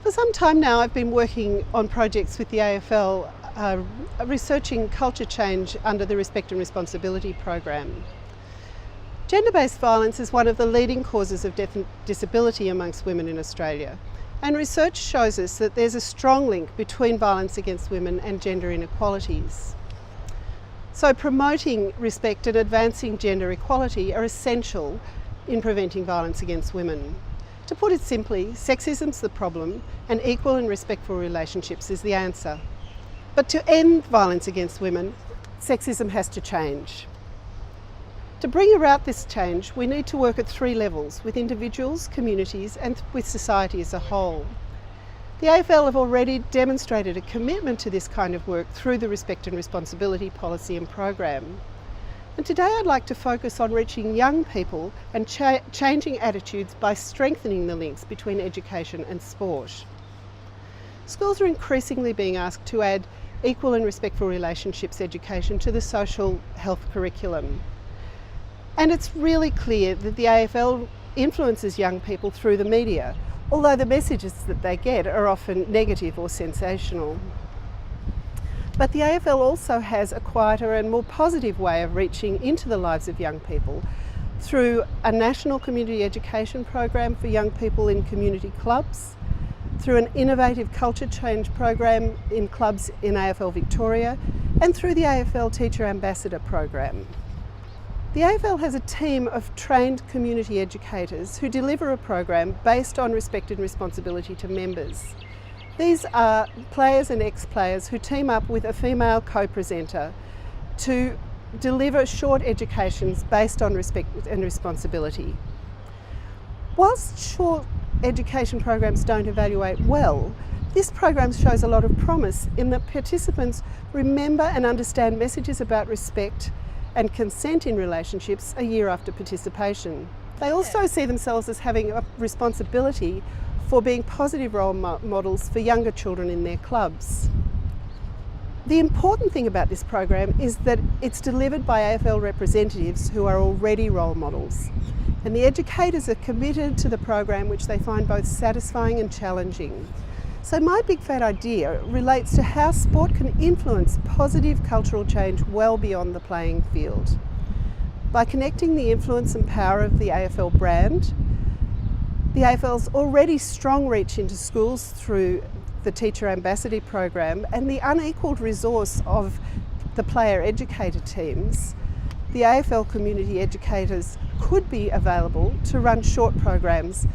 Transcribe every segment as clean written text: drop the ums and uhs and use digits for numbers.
For some time now I've been working on projects with the AFL researching culture change under the Respect and Responsibility program. Gender-based violence is one of the leading causes of death and disability amongst women in Australia, and research shows us that there's a strong link between violence against women and gender inequalities. So promoting respect and advancing gender equality are essential in preventing violence against women. To put it simply, sexism's the problem and equal and respectful relationships is the answer. But to end violence against women, sexism has to change. To bring about this change, we need to work at three levels: with individuals, communities and with society as a whole. The AFL have already demonstrated a commitment to this kind of work through the Respect and Responsibility policy and program. And today I'd like to focus on reaching young people and changing attitudes by strengthening the links between education and sport. Schools are increasingly being asked to add equal and respectful relationships education to the social health curriculum. And it's really clear that the AFL influences young people through the media, although the messages that they get are often negative or sensational. But the AFL also has a quieter and more positive way of reaching into the lives of young people through a national community education program for young people in community clubs, through an innovative culture change program in clubs in AFL Victoria, and through the AFL Teacher Ambassador program. The AFL has a team of trained community educators who deliver a program based on respect and responsibility to members. These are players and ex-players who team up with a female co-presenter to deliver short educations based on respect and responsibility. Whilst short education programs don't evaluate well, this program shows a lot of promise in that participants remember and understand messages about respect and consent in relationships a year after participation. They also see themselves as having a responsibility for being positive role models for younger children in their clubs. The important thing about this program is that it's delivered by AFL representatives who are already role models, and the educators are committed to the program, which they find both satisfying and challenging. So my big fat idea relates to how sport can influence positive cultural change well beyond the playing field. By connecting the influence and power of the AFL brand, the AFL's already strong reach into schools through the Teacher Ambassador program and the unequalled resource of the player educator teams, the AFL community educators could be available to run short programs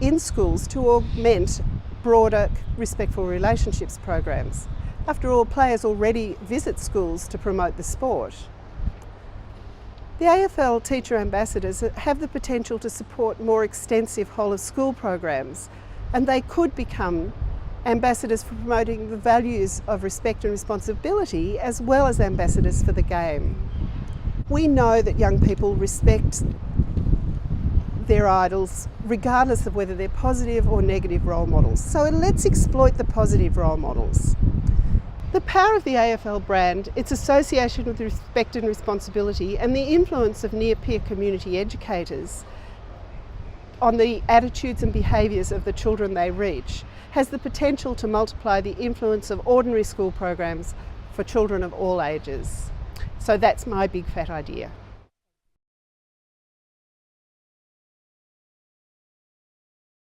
in schools to augment broader respectful relationships programs. After all, players already visit schools to promote the sport. The AFL Teacher Ambassadors have the potential to support more extensive whole-of-school programs, and they could become ambassadors for promoting the values of respect and responsibility as well as ambassadors for the game. We know that young people respect their idols regardless of whether they're positive or negative role models. So let's exploit the positive role models. The power of the AFL brand, its association with respect and responsibility, and the influence of near-peer community educators on the attitudes and behaviours of the children they reach has the potential to multiply the influence of ordinary school programs for children of all ages. So that's my big fat idea.